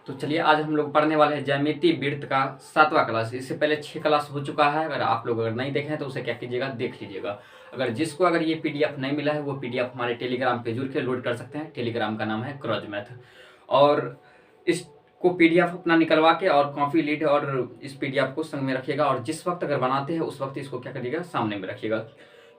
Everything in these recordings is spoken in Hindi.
तो चलिए आज हम लोग पढ़ने वाले हैं ज्यामिति वृत्त का 7वां क्लास। इससे पहले 6 क्लास हो चुका है। अगर आप लोग नहीं देखे हैं तो उसे क्या कीजिएगा, देख लीजिएगा। अगर ये पीडीएफ नहीं मिला है वो पीडीएफ हमारे टेलीग्राम पे जुड़ के लोड कर सकते हैं। टेलीग्राम का नाम है क्रॉज मैथ। और इसको पीडीएफ अपना निकलवा के और कॉपी लीड और इस पीडीएफ को संग में रखिएगा। और जिस वक्त अगर बनाते हैं उस वक्त इसको क्या करिएगा, सामने में रखिएगा।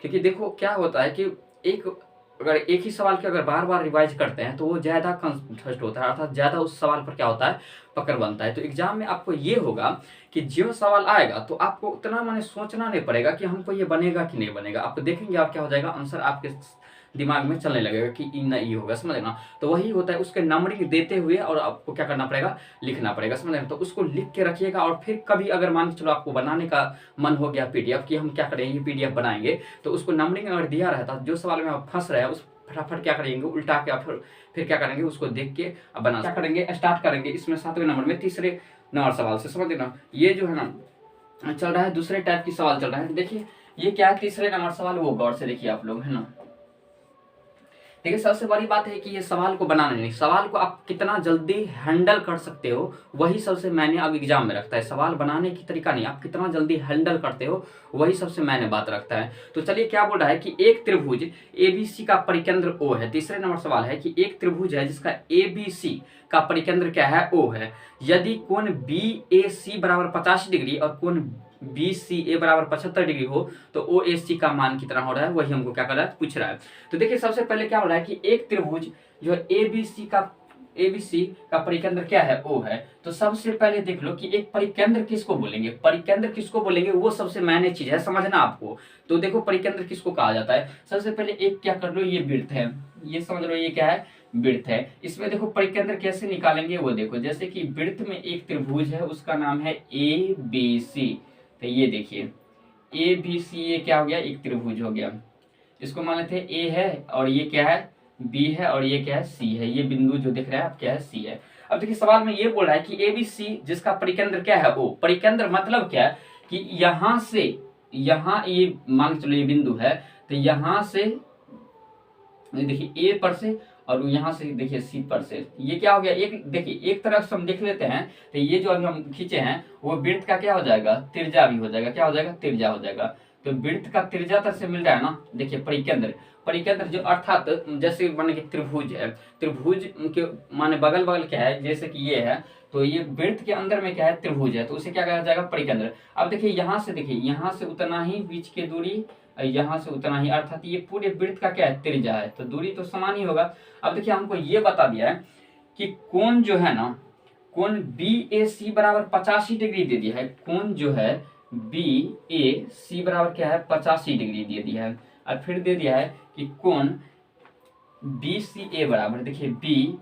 क्योंकि देखो क्या होता है कि अगर एक ही सवाल के अगर बार बार रिवाइज करते हैं तो वो ज़्यादा कंसंट्रेट होता है, अर्थात ज़्यादा उस सवाल पर क्या होता है, पकड़ बनता है। तो एग्जाम में आपको ये होगा कि जो सवाल आएगा तो आपको उतना माने सोचना नहीं पड़ेगा कि हमको ये बनेगा कि नहीं बनेगा। आप देखेंगे और क्या हो जाएगा, आंसर आपके दिमाग में चलने लगेगा कि ई ना ई होगा, समझ ना। तो वही होता है, उसके नंबरिंग देते हुए और आपको क्या करना पड़ेगा, लिखना पड़ेगा, समझ ना। तो उसको लिख के रखिएगा। और फिर कभी अगर मान के चलो आपको बनाने का मन हो गया पीडीएफ कि हम क्या करेंगे, ये पीडीएफ बनाएंगे, तो उसको नंबरिंग अगर दिया रहता जो सवाल में आप फंस रहे हैं उस फटाफट क्या करेंगे, उल्टा के फिर क्या करेंगे, उसको देख के बना क्या करेंगे, स्टार्ट करेंगे इसमें 7वें नंबर में तीसरे नंबर सवाल से। समझ ना, ये जो है ना चल रहा है दूसरे टाइप की सवाल चल रहा है। देखिए ये क्या है, तीसरे नंबर सवाल, वो गौर से देखिए आप लोग, है ना। देखिए सबसे बड़ी बात है कि ये सवाल को बनाना नहीं, सवाल को आप कितना जल्दी हैंडल कर सकते हो वही सबसे मायने अब एग्जाम में रखता है। सवाल बनाने की तरीका नहीं, आप कितना जल्दी हैंडल करते हो वही सबसे मायने बात रखता है। तो चलिए क्या बोल रहा है कि एक त्रिभुज एबीसी का परिकेंद्र ओ है। तीसरे नंबर सवाल है कि एक त्रिभुज है जिसका एबीसी का परिकेंद्र क्या है, ओ है। यदि कोण बी ए सी बराबर 85 डिग्री और कोण बी सी ए बराबर 75 डिग्री हो तो ओ ए सी का मान कितना हो रहा है, वही हमको क्या कर रहा है, पूछ रहा है। तो देखिए सबसे पहले क्या हो रहा है कि एक त्रिभुज जो एबीसी का परिकेंद्र क्या है, ओ है। तो सबसे पहले देख लो कि एक परिकेंद्र किसको बोलेंगे, परिकेंद्र किसको बोलेंगे, वो सबसे मायने चीज है, समझना आपको। तो देखो परिकेंद्र किसको कहा जाता है, सबसे पहले एक क्या कर लो, ये वृत्त है, ये समझ लो, ये क्या है, वृत्त है। इसमें देखो परिकेंद्र कैसे निकालेंगे वो देखो, जैसे कि वृत्त में एक त्रिभुज है उसका नाम है ए बी सी। तो ये देखिए ए बी सी, ये क्या हो गया, एक त्रिभुज हो गया। इसको मान लेते हैं ए है और ये क्या है, बी है और ये क्या है, सी है। ये बिंदु जो दिख रहा है आप क्या है, सी है। अब देखिए सवाल में ये बोल रहा है कि ए बी सी जिसका परिकेंद्र क्या है, ओ। परिकेंद्र मतलब क्या है कि यहां से यहां ये मान चलो ये बिंदु है, तो यहां से देखिए ए पर से और यहाँ से देखिए सी पर से, ये क्या हो गया, एक देखिए एक तरफ से हम देख लेते हैं तो ये जो अभी हम खींचे हैं वो वृत्त का क्या हो जाएगा, त्रिज्या भी हो जाएगा। क्या हो जाएगा, त्रिज्या हो जाएगा। तो वृत्त का त्रिज्या तक से मिल रहा है ना। देखिए परिकेंद्र जो अर्थात जैसे माने कि त्रिभुज है, त्रिभुज के माने बगल बगल क्या है, जैसे कि ये है, तो ये वृत्त के अंदर में क्या है, त्रिभुज है, तो उसे क्या कहा जाएगा, परिकेंद्र। अब देखिए यहाँ से उतना ही बीच की दूरी, यहाँ से उतना ही, अर्थात ये पूरे वृत्त का क्या है, त्रिज्या है। तो दूरी तो समान ही होगा। अब देखिए हमको ये बता दिया है कि कोण जो है ना, कोण बी ए सी बराबर 85 डिग्री दे दिया है। कोण जो है बी ए सी बराबर क्या है, 85 डिग्री दे दिया है। और फिर दे दिया है कि कोण बी सी ए बराबर, देखिए बी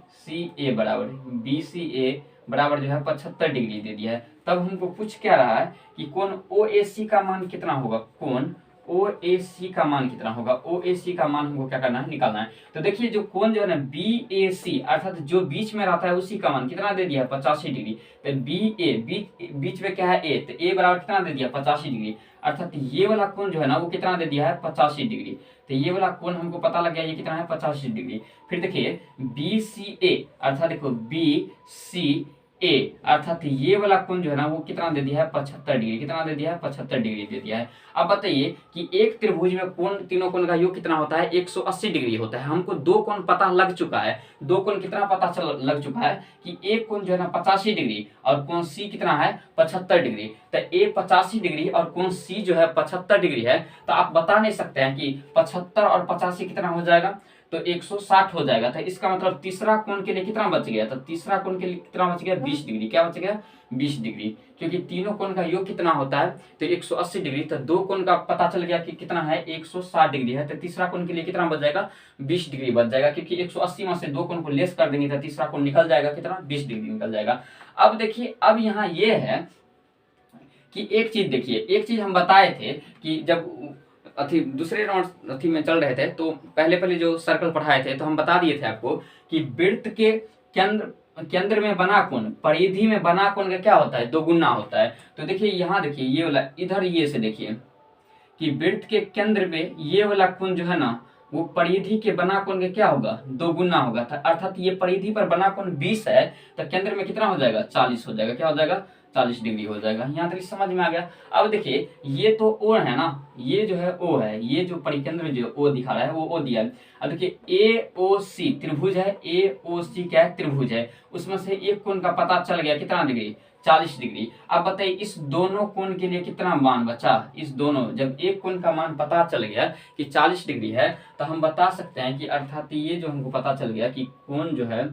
सी ए बराबर जो है 75 डिग्री दे दिया है। तब हमको पूछ क्या रहा है कि कोण ओ ए सी का मान कितना होगा, कोण ओ ए सी का मान कितना होगा, ओ ए सी का मान हमको क्या करना है, निकालना है। तो देखिए जो कोण जो है ना बी ए सी अर्थात जो बीच में रहता है उसी का मान कितना दे दिया है, 85 डिग्री। तो बी ए बीच में क्या है, ए, तो ए बराबर कितना दे दिया, 85 डिग्री। अर्थात ये वाला कोण जो है ना वो कितना दे दिया है, 85 डिग्री। तो ये वाला कोण हमको पता लग गया, ये कितना है, 85 डिग्री। फिर देखिए बी सी ए अर्थात देखो बी सी ए अर्थात ये वाला कोण जो है ना वो कितना दे दिया है, 75 डिग्री। कितना दे दिया है, 75 डिग्री दे दिया है। अब बताइए कि एक त्रिभुज में कोण, तीनों कोण का योग कितना होता है, 180 डिग्री होता है। हमको दो कोण पता लग चुका है, दो कोण कितना पता लग चुका है कि एक कोण जो है ना 85 डिग्री और कोण सी कितना है, 75 डिग्री। तो ए 85 डिग्री और कोण सी जो है 75 डिग्री है। तो आप बता नहीं सकते हैं कि 75 और 85 कितना हो जाएगा, तो 160 हो जाएगा। तो इसका मतलब तीसरा कोण के लिए कितना बच गया, तो तीसरा कोण के लिए कितना बच गया, 20 डिग्री। क्या बच गया, 20 डिग्री। क्योंकि तीनों कोण का योग कितना होता है, तो 180 डिग्री। तो दो कोण का पता चल गया कि कितना है, 160 डिग्री है। तो तीसरा कोण के लिए कितना बच जाएगा, 20 डिग्री बच जाएगा। क्योंकि 180 में से दो कोण को लेस कर देंगे तो तीसरा कोण निकल जाएगा कितना, 20 डिग्री निकल जाएगा। अब देखिए अब यहाँ ये है कि एक चीज देखिए, एक चीज हम बताए थे कि जब दूसरे राउंड में चल रहे थे तो पहले जो सर्कल पढ़ाए थे तो हम बता दिए थे आपको कि वृत्त के केंद्र में बना कोण, परिधि में बना कोण का क्या होता है, दोगुना होता है। तो देखिए यहाँ देखिए ये वाला इधर ये से देखिए कि वृत्त के केंद्र पे ये वाला कोण जो है ना वो परिधि के बना कोण के क्या होगा, 2 गुना होगा। अर्थात ये परिधि पर बना कोण 20 है तो केंद्र में कितना हो जाएगा, 40 हो जाएगा। क्या हो जाएगा, 40 डिग्री हो जाएगा। यहाँ तक समझ में आ गया। अब देखिए ये तो ओ है ना, ये जो है ओ है, ये जो परिकेंद्र जो ओ दिखा रहा है वो ओ दिया है। अब देखिए ए ओ सी त्रिभुज है, ए ओ सी क्या है, त्रिभुज है। उसमें से एक कोण का पता चल गया कितना डिग्री, 40 डिग्री। अब बताइए इस दोनों कोण के लिए कितना मान बचा। इस दोनों, जब एक कोण का मान पता चल गया कि 40 डिग्री है तो हम बता सकते हैं कि अर्थात ये जो हमको पता चल गया कि कोण जो है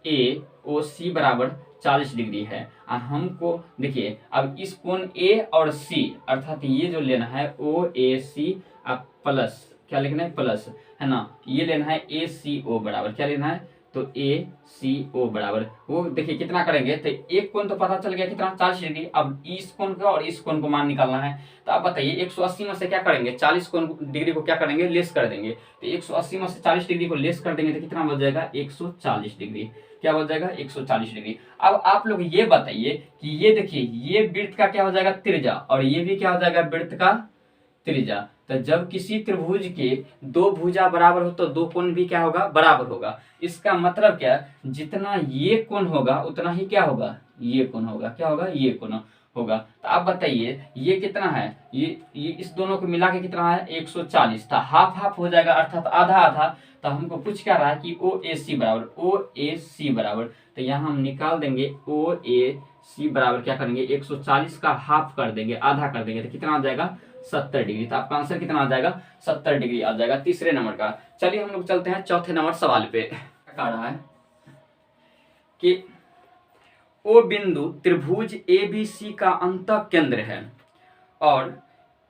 ए ओ सी बराबर 40 डिग्री है। हमको देखिए अब इस कोण ए और सी अर्थात ये जो लेना है ओ ए सी प्लस क्या लिखना है, प्लस है ना, ये लेना है ए सी ओ बराबर क्या लेना है, तो ए सी ओ बराबर वो देखिए कितना करेंगे। तो एक कोण तो पता चल गया कितना, 40 डिग्री। अब इस कोण का और इस कोण को मान निकालना है। तो आप बताइए 180 में से क्या करेंगे, 40 कोण डिग्री को क्या करेंगे, लेस कर देंगे। तो 180 में से 40 डिग्री को लेस कर देंगे तो कितना बच जाएगा, 140 डिग्री। क्या बच जाएगा, 140 डिग्री। अब आप लोग ये बताइए कि ये देखिए ये वृत्त का क्या हो जाएगा, त्रिज्या, और ये भी क्या हो जाएगा, वृत्त का त्रिज्या। तो जब किसी त्रिभुज के दो भुजा बराबर हो तो दो कोण भी क्या होगा, बराबर होगा। इसका मतलब क्या, जितना ये कोण होगा उतना ही क्या होगा, ये कोण होगा। क्या होगा, ये कोण होगा। तो आप बताइए ये कितना है, ये इस दोनों को मिला के कितना है, 140 था। हाफ हाफ हो जाएगा अर्थात आधा आधा। तो हमको पूछ क्या रहा है कि ओ ए सी बराबर, ओ ए सी बराबर, तो यहाँ हम निकाल देंगे ओ ए सी बराबर क्या करेंगे, 140 का हाफ कर देंगे, आधा कर देंगे, तो कितना आ जाएगा, 70 डिग्री। तो आपका आंसर कितना आ जाएगा, 70 डिग्री आ जाएगा तीसरे नंबर का। चलिए हम लोग चलते हैं चौथे नंबर सवाल पे। कह रहा है कि ओ बिंदु त्रिभुज एबीसी का अंतः केंद्र है और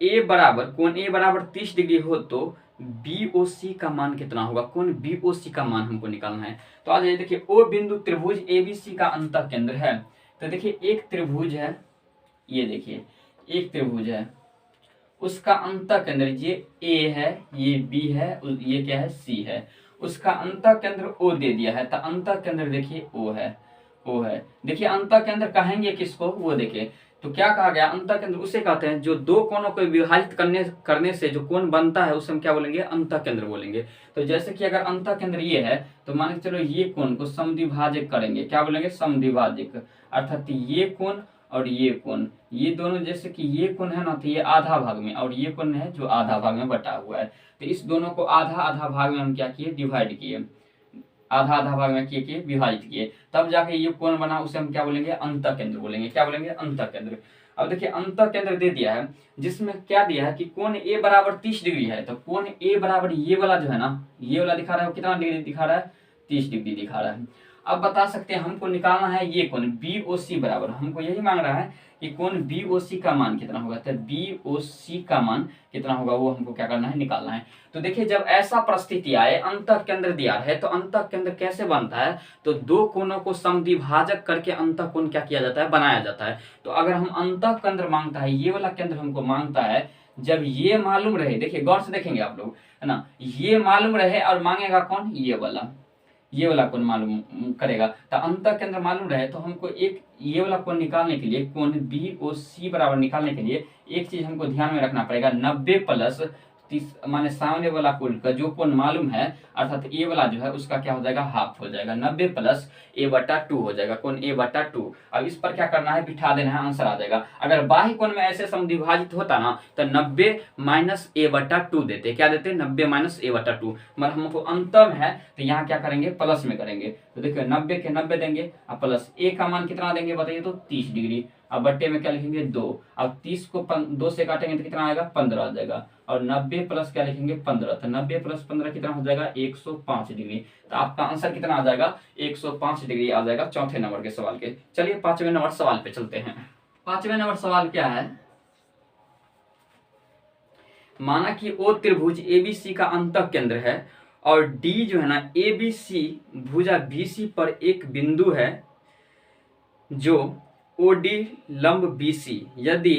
ए बराबर कोण ए बराबर 30 डिग्री हो तो बीओसी का मान कितना होगा। कोण बीओसी का मान हमको निकालना है। तो आ जाइए देखिए ओ बिंदु त्रिभुज एबीसी का अंतः केंद्र है। तो देखिए एक त्रिभुज है, ये देखिए एक त्रिभुज है, उसका अंतः केंद्र ये ए है, ये बी है, ये क्या है, सी है। उसका अंतः केंद्र ओ दे दिया है। तो अंतः केंद्र देखिए ओ है, ओ है। देखिए अंतः केंद्र कहेंगे किसको, वो देखिए तो क्या कहा गया, अंतः केंद्र उसे कहते हैं जो दो कोणों को विभाजित करने से जो कोण बनता है उसे हम क्या बोलेंगे, अंतः केंद्र बोलेंगे। तो जैसे कि अगर अंतः केंद्र ये है तो मान के चलो ये कोण को समद्विभाजक करेंगे, क्या बोलेंगे, समद्विभाजक। अर्थात ये कोण और ये कोण, ये दोनों जैसे कि ये कोण है ना तो ये आधा भाग में और ये कोण है जो आधा भाग में बटा हुआ है। तो इस दोनों को आधा आधा भाग में हम क्या किए, डिवाइड किए, आधा आधा भाग में किए विभाजित किए, तब जाके ये कोण बना, उसे हम क्या बोलेंगे, अंतः केंद्र बोलेंगे। क्या बोलेंगे, अंतः केंद्र। अब देखिए अंतः केंद्र दे दिया है जिसमें क्या दिया है कि कोण ए बराबर 30 डिग्री है। तो कोण ए बराबर ये वाला जो है ना, ये वाला दिखा रहा है, वो कितना डिग्री दिखा रहा है, 30 डिग्री दिखा रहा है। अब बता सकते हैं हमको निकालना है ये कोण बीओसी बराबर, हमको यही मांग रहा है कि कोण बीओसी का मान कितना होगा। तो बीओसी का मान कितना होगा वो हमको क्या करना है, निकालना है। तो देखिए जब ऐसा परिस्थिति आए, अंतः केंद्र दिया है, तो अंतः केंद्र कैसे बनता है, तो दो कोणों को समद्विभाजक करके अंतः कोण क्या किया जाता है, बनाया जाता है। तो अगर हम अंतः केंद्र मांगता है, ये वाला केंद्र हमको मांगता है, जब ये मालूम रहे, देखिए गौर से देखेंगे आप लोग है ना, ये मालूम रहे और मांगेगा कौन, ये वाला, ये वाला कोण मालूम करेगा। तो अंतः केंद्र मालूम रहे तो हमको एक ये वाला कोण निकालने के लिए, कोण बीओसी बराबर निकालने के लिए एक चीज हमको ध्यान में रखना पड़ेगा, 90 प्लस 30 माने सामने वाला कोण का जो कोण मालूम है अर्थात ए वाला जो है उसका क्या हो जाएगा, हाफ हो जाएगा। 90 प्लस ए बटा 2 हो जाएगा, कोण ए बटा 2। अब इस पर क्या करना है, बिठा देना है, आंसर आ जाएगा। अगर बाह्य कोण में ऐसे समद्विभाजित होता ना तो 90 माइनस ए बटा 2 देते, क्या देते, 90 माइनस ए बटा 2। मतलब हमको अंतर है तो यहाँ क्या करेंगे, प्लस में करेंगे। तो देखिए 90 के 90 देंगे और प्लस ए का मान कितना देंगे बताइए, तो 30 डिग्री। अब बट्टे में क्या लिखेंगे, 2। अब 30 को 2 से काटेंगे तो कितना आएगा, 15 आ जाएगा। और 90 प्लस क्या लिखेंगे, 15। तो 90 प्लस 15 कितना हो जाएगा, 105 डिग्री। तो आपका आंसर कितना आ जाएगा, 105 डिग्री आ जाएगा चौथे नंबर के सवाल के। चलिए पांचवें नंबर सवाल पे चलते हैं। पांचवें नंबर सवाल क्या है, माना कि ओ त्रिभुज एबीसी का अंतः केंद्र है और डी जो है ना एबीसी भुजा बीसी पर एक बिंदु है जो ओडी लंब बीसी, यदि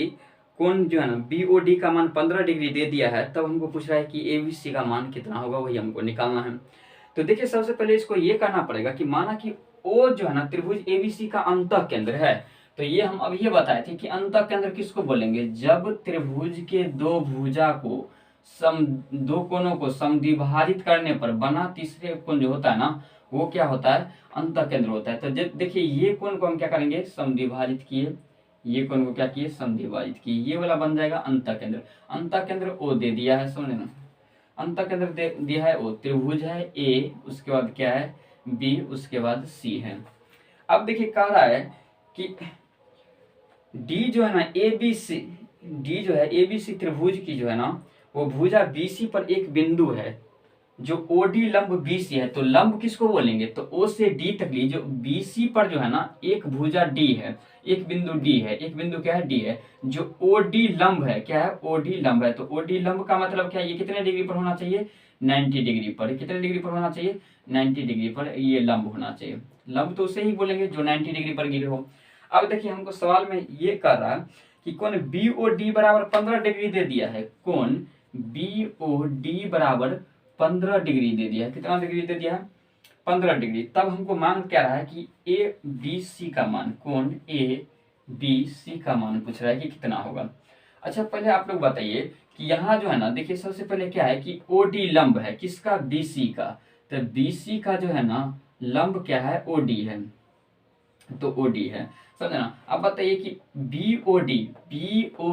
कोण जो है ना बीओडी का मान 15 डिग्री दे दिया है तब हमको पूछ रहा है कि एबीसी का मान कितना होगा, वही हमको निकालना है। तो देखिए सबसे पहले इसको ये कहना पड़ेगा कि माना कि ओ जो है ना त्रिभुज एबीसी का अंतः केंद्र है। तो ये हम अभी ये बताए थे कि अंतः केंद्र किसको बोलेंगे, जब त्रिभुज के दो भुजा को सम दो कोणों को समद्विभाजित करने पर बना तीसरे कोण जो होता है ना, वो क्या होता है, अंतःकेंद्र होता है। तो देखिए ये कोण को हम क्या करेंगे, समद्विभाजित किए, ये कोण को क्या किए, समद्विभाजित किए, ये वाला बन जाएगा अंतःकेंद्र। अंतःकेंद्र ओ दे दिया है, समझ ना, अंतःकेंद्र दे दिया है ओ, त्रिभुज है ए, उसके बाद क्या है बी, उसके बाद सी है। अब देखिए कह रहा है कि डी जो है ना ए बी सी, डी जो है ए बी सी त्रिभुज की जो है ना वो भुजा बीसी पर एक बिंदु है जो ओडी लंब बीसी है। तो लंब किसको बोलेंगे, तो ओ से डी तक ली जो बीसी पर जो है ना एक भुजा डी है, एक बिंदु डी है, एक बिंदु क्या है डी है, जो ओडी लंब है, क्या है ओडी लंब है। तो ओडी लंब का मतलब क्या है, ये कितने डिग्री पर होना चाहिए, 90 डिग्री पर। कितने डिग्री पर होना चाहिए, 90 डिग्री पर ये लंब होना चाहिए। लंब तो उसे ही बोलेंगे जो 90 डिग्री पर गिरे हो। अब देखिए हमको सवाल में ये कर रहा है कि कोण बी ओ डी बराबर 15 डिग्री दे दिया है, कोण बी ओ डी बराबर 15 डिग्री दे दिया है। कितना डिग्री दे दिया है, 15 डिग्री। तब हमको मान क्या रहा है कि ए बी सी का मान, कोण ए बी सी का मान पूछ रहा है कि कितना होगा। अच्छा पहले आप लोग बताइए कि यहाँ जो है ना, देखिए सबसे पहले क्या है कि ओ डी लंब है किसका, बी सी का। तो बी सी का जो है ना लंब क्या है, ओ डी है, तो ओ डी है, समझे ना। अब बताइए कि बी ओ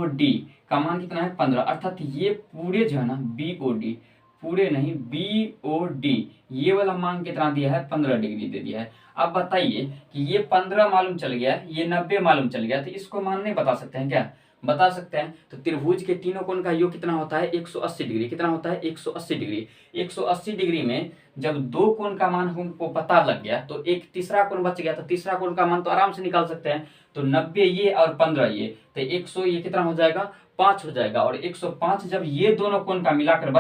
डी का मान कितना है, 15, अर्थात ये पूरे जो है ना बी ओ डी, पूरे नहीं बी ओ डी, ये वाला मान कितना दिया है, 15 डिग्री दे दिया है। अब बताइए कि ये 15 मालूम चल गया, ये 90 मालूम चल गया, तो इसको मान नहीं बता सकते हैं क्या, बता सकते हैं। तो त्रिभुज के तीनों कोण का योग कितना होता है, 180 डिग्री। कितना होता है, 180 डिग्री। 180 डिग्री में जब दो कोण का मान हमको पता लग गया तो एक तीसरा कोण बच गया, तो तीसरा कोण का मान तो आराम से निकाल सकते हैं। तो 90 ये और 15 ये, तो 100 ये कितना हो जाएगा, 5 हो जाएगा। और 105 जब ये दोनों कोण का मिलाकर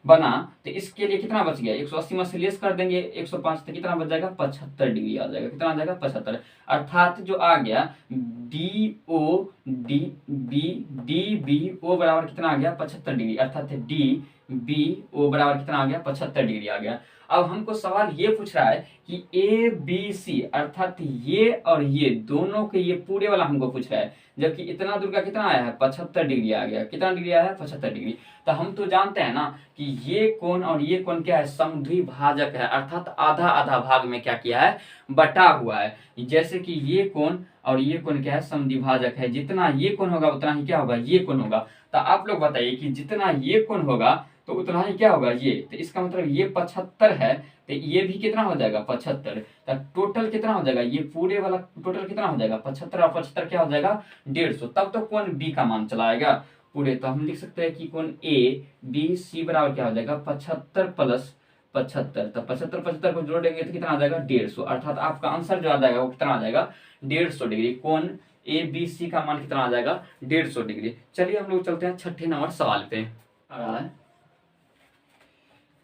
बना तो इसके लिए कितना बच गया, 180 में से लेस कर देंगे 105, तो कितना बच जाएगा, 75 डिग्री आ जाएगा। कितना आ जाएगा, 75। अर्थात जो आ गया D O D B O बराबर कितना आ गया, 75 डिग्री। अर्थात डी बी ओ बराबर कितना आ गया, 75 डिग्री आ गया। अब हमको सवाल ये पूछ रहा है कि ए बी सी अर्थात ये और ये दोनों के ये पूरे वाला हमको पूछ रहा है, जबकि इतना दूर का कितना आया है, 75 डिग्री आ गया। कितना डिग्री आया है, 75 डिग्री। तो हम तो जानते हैं ना कि ये कोण और ये कोण क्या है, समद्विभाजक है, अर्थात आधा आधा भाग में क्या किया है, बटा हुआ है। जैसे कि ये कोण और ये कोण क्या है, समद्विभाजक है। जितना ये कोण होगा उतना ही क्या होगा, ये कोण होगा। तो आप लोग बताइए कि जितना ये कोण होगा तो उतना ही क्या होगा ये, तो इसका मतलब ये 75 है, तो ये भी कितना हो जाएगा, 75। तो टोटल कितना हो जाएगा, ये पूरे वाला टोटल कितना हो जाएगा, 75 और 75 क्या हो जाएगा, 150। तब तो कोण बी का मान चला आएगा पूरे। तो हम लिख सकते हैं कि कोण ए बी सी बराबर क्या हो जाएगा, 75 प्लस 75। तो 75 75 को जोड़ देंगे तो कितना आ जाएगा, 150। अर्थात आपका आंसर जो आ जाएगा वो कितना आ जाएगा, 150 डिग्री। कोण ए बी सी का मान कितना आ जाएगा, 150 डिग्री। चलिए हम लोग चलते हैं छठे नंबर सवाल पे। आ रहा है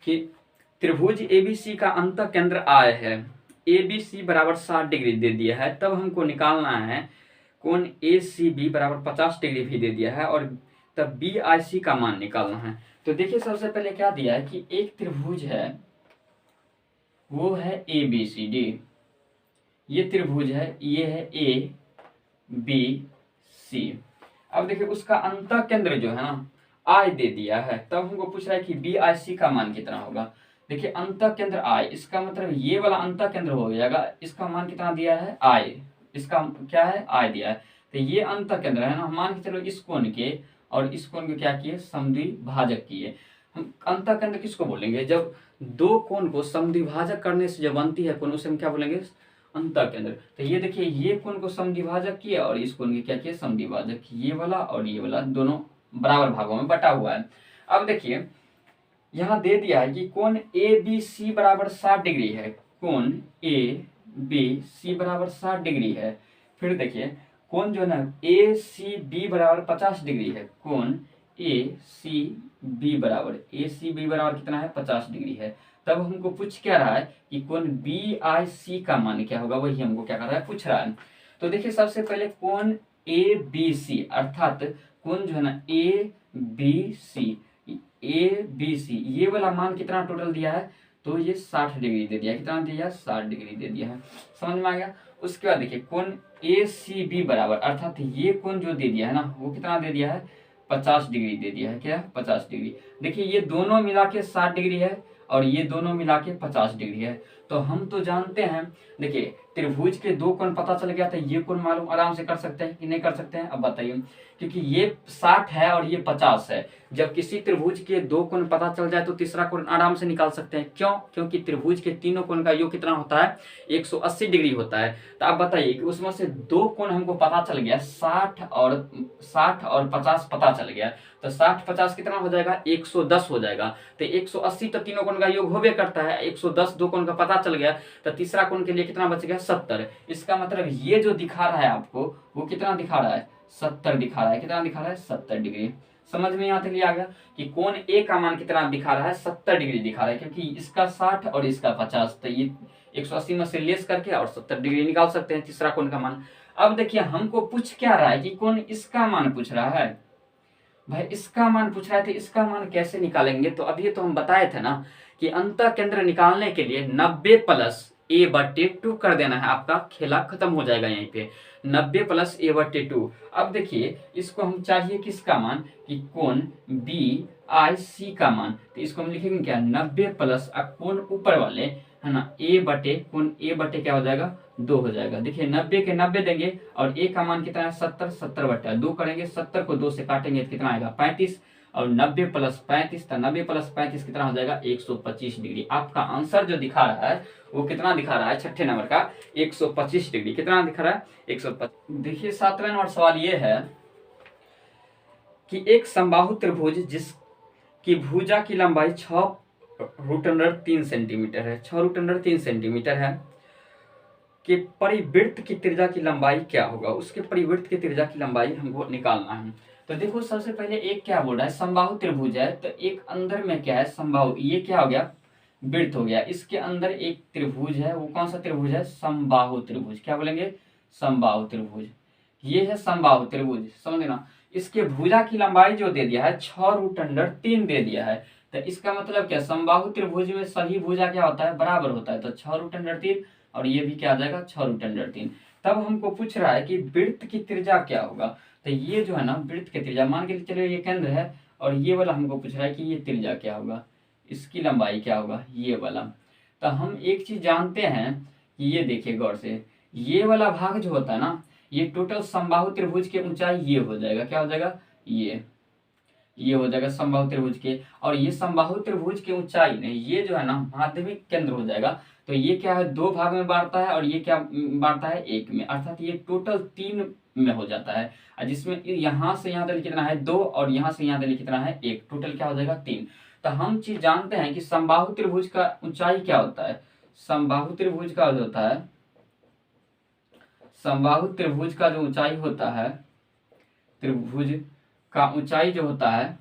कि त्रिभुज एबीसी का अंतः केंद्र आय है, एबीसी बराबर 60 डिग्री दे दिया है। तब हमको निकालना है कोण ए सी बी बराबर 50 डिग्री भी दे दिया है, और तब बी आई सी का मान निकालना है। तो देखिए सबसे पहले क्या दिया है कि एक त्रिभुज है, वो है ए बी सी डी, ये त्रिभुज है, ये है ए बी सी। अब देखिए उसका अंतः केंद्र जो है ना आई दे दिया है। तब हमको पूछ रहा है कि बी आई सी का मान कितना होगा। देखिए अंतः केंद्र आई, इसका मतलब ये वाला अंतः केंद्र हो जाएगा, इसका मान कितना दिया है, आई, इसका क्या है, आई दिया है। तो ये अंतः केंद्र है ना, मान के चलो इस कोण के और इस कोण के क्या किए, समद्विभाजक किए। हम अंतः केंद्र किसको बोलेंगे, जब दो कोण को समद्विभाजक करने से जब बनती है कोण, उसे हम क्या बोलेंगे, अंतः केंद्र। तो ये देखिए ये कोण को समद्विभाजक किया और इस कोण के क्या किया, समद्विभाजक, ये वाला और ये वाला दोनों बराबर भागों में बटा हुआ है। अब देखिए यहाँ दे दिया है कि कोण ए बी सी बराबर 60 डिग्री है, कोण ए बी सी बराबर 60 डिग्री है। फिर देखिए कोण जो है ना ए सी बी बराबर 50 डिग्री है, कोण ए सी बी बराबर कितना है, 50 डिग्री है। तब हमको पूछ क्या रहा है कि कोण बी आई सी का मान क्या होगा, वही हमको क्या कर रहा है, पूछ रहा है। तो देखिए सबसे पहले कोण ए बी सी अर्थात कोण जो है ना ए बी सी ये वाला मान कितना टोटल दिया है, तो ये 60 डिग्री दे दिया। कितना दिया, 60 डिग्री दे दिया है, समझ में आ गया। उसके बाद देखिए कोण ए सी बी बराबर अर्थात ये कोण जो दे दिया है ना, वो कितना दे दिया है, 50 डिग्री दे दिया है। क्या 50 डिग्री। देखिए ये दोनों मिला के 60 डिग्री है और ये दोनों मिला के 50 डिग्री है। तो हम तो जानते हैं, देखिए त्रिभुज के दो कोण पता चल गया, तो ये कोण मालूम आराम से कर सकते हैं कि नहीं कर सकते हैं, अब बताइए। क्योंकि ये 60 है और ये 50 है। जब किसी त्रिभुज के दो कोण पता चल जाए तो तीसरा कोण आराम से निकाल सकते हैं। क्यों? क्योंकि त्रिभुज के तीनों कोण का योग कितना होता है, 180 डिग्री होता है। तो आप बताइए कि उसमें से दो कोण हमको पता चल गया, 60 और 50 पता चल गया, तो 60-50 कितना हो जाएगा, 110 हो जाएगा। तो 180 तो तीनों कोण का योग होबे करता है, 110 दो कोण का पता चल गया, तो तीसरा कोण के लिए कितना बच गया, 70। इसका मतलब ये जो दिखा रहा है आपको, वो कितना दिखा रहा है, 70 दिखा रहा है। कितना दिखा रहा है, 70 डिग्री। समझ में यहाँ तक लिया गया कि कोण ए का मान कितना दिखा रहा है, 70 डिग्री दिखा रहा है, क्योंकि इसका 60 और इसका 50, तो ये 180 में से लेस करके और 70 डिग्री निकाल सकते हैं तीसरा कोण का मान। अब देखिए हमको पूछ क्या रहा है कि कौन इसका मान पूछ रहा है। भाई इसका मान पूछ रहा है, तो इसका मान कैसे निकालेंगे, तो अभी तो हम बताए थे ना कि अंतः केंद्र निकालने के लिए 90 प्लस a/2 कर देना है, आपका खेला खत्म हो जाएगा यहीं पे। 90 प्लस a/2। अब देखिए इसको हम चाहिए किसका मान, कि कोण BIC का मान, तो इसको हम लिखेंगे क्या, 90 प्लस कोण ऊपर वाले है ना, कोण a बटे क्या हो जाएगा, 2 हो जाएगा। देखिए 90 के 90 देंगे और a का मान कितना है, 70, 70/2 करेंगे, 70 को 2 से काटेंगे तो कितना आएगा, 35, और 90 प्लस 35, तो 90 प्लस 35 कितना हो जाएगा, 125 डिग्री। आपका आंसर जो दिखा रहा है वो कितना दिखा रहा है, छठे नंबर का 125 डिग्री। कितना दिखा रहा है, 125। देखिए 7वां नंबर सवाल ये है कि एक समबाहु त्रिभुज जिसकी भुजा की लंबाई 6√3 सेंटीमीटर है, 6√3 सेंटीमीटर है, कि परिवृत्त की त्रिज्या की लंबाई क्या होगा। उसके परिवृत्त की त्रिज्या की लंबाई हमको निकालना है। तो देखो सबसे पहले एक क्या बोल रहा है, समबाहु त्रिभुज है, तो एक अंदर में क्या है, समबाहु, ये क्या हो गया, वृत्त हो गया। इसके अंदर एक त्रिभुज है, वो कौन सा त्रिभुज है, समबाहु त्रिभुज। क्या बोलेंगे, समबाहु त्रिभुज। ये है समबाहु त्रिभुज, समझे ना। इसके भुजा की लंबाई जो दे दिया है 6√3 दे दिया है, तो इसका मतलब क्या, समबाहु त्रिभुज में सभी भुजा क्या होता है, बराबर होता है, तो 6√3 और ये भी क्या आ जाएगा, 6√3। तब हमको पूछ रहा है कि वृत्त की त्रिज्या क्या होगा। तो ये जो है ना वृत्त की त्रिज्या, मान के चलिए ये केंद्र है और ये वाला हमको पूछ रहा है कि ये त्रिज्या क्या होगा, इसकी लंबाई क्या होगा, ये वाला। तो हम एक चीज जानते हैं कि ये देखिए गौर से, ये वाला भाग जो होता है ना, ये टोटल समबाहु त्रिभुज की ऊंचाई ये हो जाएगा, क्या हो जाएगा, ये हो जाएगा समबाहु त्रिभुज के। और ये समबाहु त्रिभुज की ऊंचाई नहीं, ये जो है ना माध्यमिक केंद्र हो जाएगा। तो ये क्या है, 2 भाग में बांटता है और ये क्या बांटता है, 1 में, अर्थात ये टोटल 3 में हो जाता है। जिसमें यहाँ से यहाँ तक कितना है, 2, और यहाँ से यहाँ तक कितना है, 1, टोटल क्या हो जाएगा, 3। तो हम चीज जानते हैं कि समबाहु त्रिभुज का ऊंचाई क्या होता है, समबाहु त्रिभुज का जो होता है, समबाहु त्रिभुज का जो ऊंचाई होता है, त्रिभुज का ऊंचाई जो होता है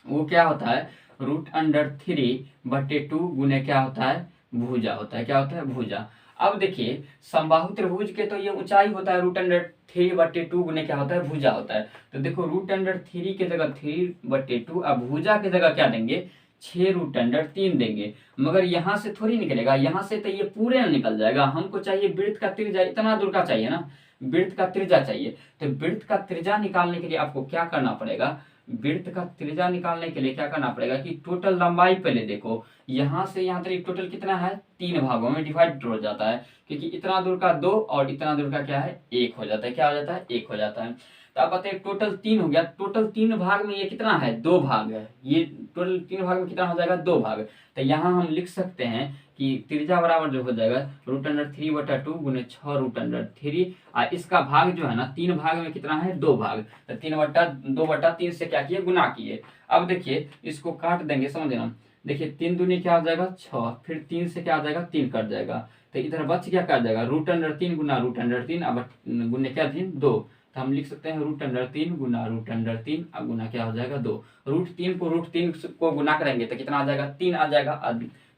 वो क्या होता है, √3/2 गुने क्या होता है, भुजा होता है। क्या होता है, भुजा। अब देखिए समबाहु त्रिभुज के तो ये ऊंचाई होता है √3/2 गुने क्या होता है, भुजा होता है। तो देखो √3 की जगह 3/2, अब भुजा की जगह क्या देंगे, 6√3 देंगे। मगर यहाँ से थोड़ी निकलेगा, यहाँ से तो ये पूरे निकल जाएगा। हमको चाहिए वृत्त का त्रिज्या, इतना दूर का चाहिए ना, वृत्त का त्रिज्या चाहिए। तो वृत्त का त्रिज्या निकालने के लिए आपको क्या करना पड़ेगा, वृत्त का त्रिज्या निकालने के लिए क्या करना पड़ेगा कि टोटल लंबाई पहले देखो, यहाँ से यहाँ तक टोटल कितना है, 3 भागों में डिवाइड हो जाता है, क्योंकि इतना दूर का 2 और इतना दूर का क्या है, 1 हो जाता है। क्या हो जाता है, 1 हो जाता है। तो आप बताइए टोटल 3 हो गया, टोटल 3 भाग में ये कितना है, 2 भाग है। ये टोटल 3 भाग में कितना हो जाएगा, 2 भाग। तो यहाँ हम लिख सकते हैं कि त्रिज्या बराबर जो हो जाएगा √3/2 गुने 6√3। इसका भाग जो है ना 3 भाग में कितना है, 2 भाग, तो 3/2/3 से क्या किए, गुना किए। अब देखिए इसको काट देंगे, समझे ना। देखिए 3 दूनी क्या हो जाएगा, 6, फिर 3 से क्या आ जाएगा, 3 कट जाएगा, तो इधर बच क्या कर जाएगा, √3 गुना √3, अब गुने क्या 3, 2। तो हम लिख सकते हैं √3 गुना √3, अब गुना क्या हो जाएगा, 2। √3 को √3 को गुना करेंगे तो कितना आ जाएगा, 3 आ जाएगा,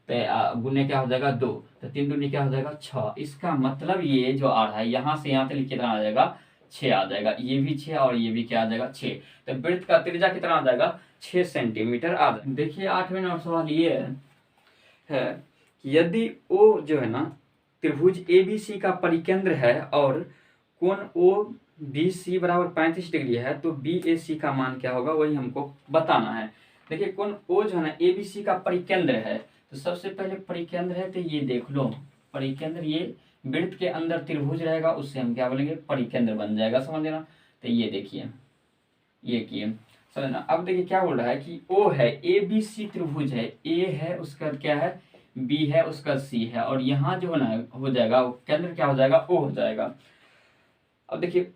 तो गुने क्या हो जाएगा, 2। तो 3 दूनी क्या हो जाएगा, 6। इसका मतलब ये जो आ रहा है यहाँ से यहाँ तक कितना आ जाएगा, 6 आ जाएगा। ये भी 6 और ये भी क्या आ जाएगा, 6। तो वृत्त का त्रिज्या कितना आ जाएगा, 6 सेंटीमीटर आ जाएगा। देखिए 8वें नंबर सवाल ये है कि यदि O जो है ना त्रिभुज ABC का परिकेंद्र है और कोण बी सी बराबर 35 डिग्री है तो बी ए सी का मान क्या होगा वही हमको बताना है। देखिए कौन ओ जो है ना ए बी सी का परिकेंद्र है, तो सबसे पहले परिकेंद्र है तो ये देख लो परिकेंद्र, ये वृत्त के अंदर त्रिभुज रहेगा उससे हम क्या बोलेंगे परिकेंद्र बन जाएगा, समझ लेना। तो ये देखिए ये किए समझना। अब देखिए क्या बोल रहा है कि ओ है ए बी सी त्रिभुज है, ए है उसका क्या है बी है उसका सी है, और यहाँ जो है ना हो जाएगा केंद्र क्या हो जाएगा ओ हो जाएगा। अब देखिए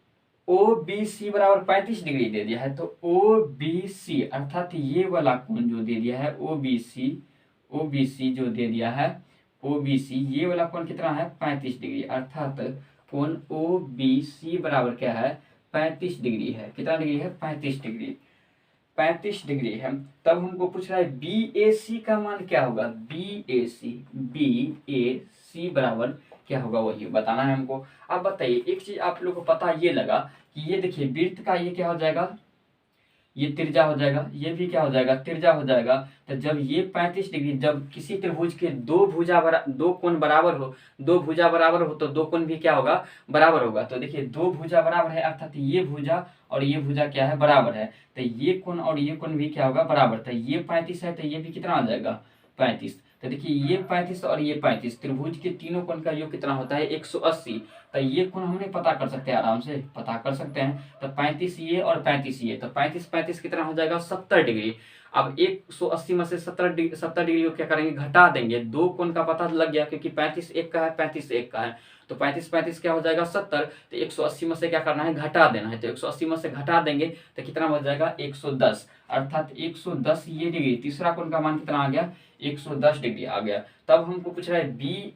ओ बी सी बराबर 35 डिग्री दे दिया है, तो ओ बी सी अर्थात ये वाला कोण जो दे दिया है ओ बी सी जो दे दिया है ओ बी सी, ये वाला कोण कितना है 35 डिग्री, अर्थात कोण ओ बी सी बराबर क्या है 35 डिग्री है। कितना डिग्री है 35 डिग्री, 35 डिग्री है। तब हमको पूछ रहा है बी ए सी का मान क्या होगा, बी ए सी बराबर क्या होगा वही बताना है हमको। अब बताइए एक चीज आप लोग को पता ये लगा कि ये देखिए वृत्त का ये क्या हो जाएगा, ये त्रिज्या हो जाएगा, ये भी क्या हो जाएगा त्रिज्या हो जाएगा। तो जब ये 35 डिग्री, जब किसी त्रिभुज के दो कोण बराबर हो, दो भुजा बराबर हो तो दो कोण भी क्या होगा बराबर होगा। तो देखिए दो भुजा बराबर है अर्थात ये भुजा और ये भुजा क्या है बराबर है, तो ये कोण और ये कोण भी क्या होगा बराबर। तो ये 35 है तो ये भी कितना आ जाएगा 35। तो देखिए ये 35 और ये 35 त्रिभुज के तीनों कोण का योग कितना होता है 180। तो ये कोण हमने पता कर सकते हैं, आराम से पता कर सकते हैं। तो 35 ये और 35 ये, तो 35 कितना हो जाएगा 70 डिग्री। अब 180 में से 70 डिग्री को क्या करेंगे घटा देंगे, दो कोण का पता लग गया क्योंकि 35 एक का है 35 एक का है, तो 35 क्या हो जाएगा 70। तो 180 में से क्या करना है घटा देना है, तो 180 में से घटा देंगे तो कितना हो जाएगा 110, अर्थात 110 ये डिग्री, तीसरा कोण का मान कितना आ गया 110 डिग्री आ गया। तब हमको पूछ रहा है बी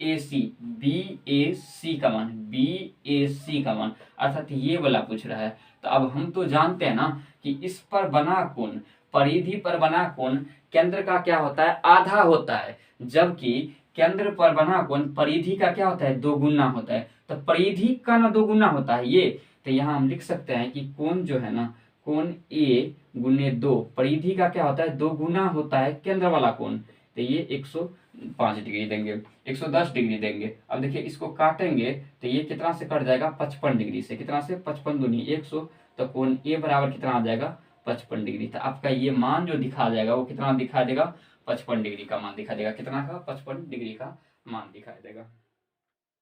ए सी का मान, अर्थात ये वाला पूछ रहा है। तो अब हम तो जानते हैं ना कि इस पर बना कोण, परिधि पर बना कोण केंद्र का क्या होता है आधा होता है, जबकि केंद्र पर बना कोण परिधि का क्या होता है दोगुना होता है। तो परिधि का ना दोगुना होता है ये, तो यहाँ हम लिख सकते हैं कि कोण जो है ना कोण ए गुने 2 परिधि का क्या होता है दोगुना होता है केंद्र वाला कोण, तो ये 105 डिग्री देंगे 110 डिग्री देंगे। अब देखिए इसको काटेंगे तो ये कितना से कट जाएगा 55 डिग्री से, कितना से 55 दूनी 100, तो कोण ए बराबर कितना आ जाएगा 55 डिग्री। तो आपका ये मान जो दिखा जाएगा वो कितना दिखा देगा 55 डिग्री का मान दिखा देगा, कितना का 55 डिग्री का मान दिखाई देगा।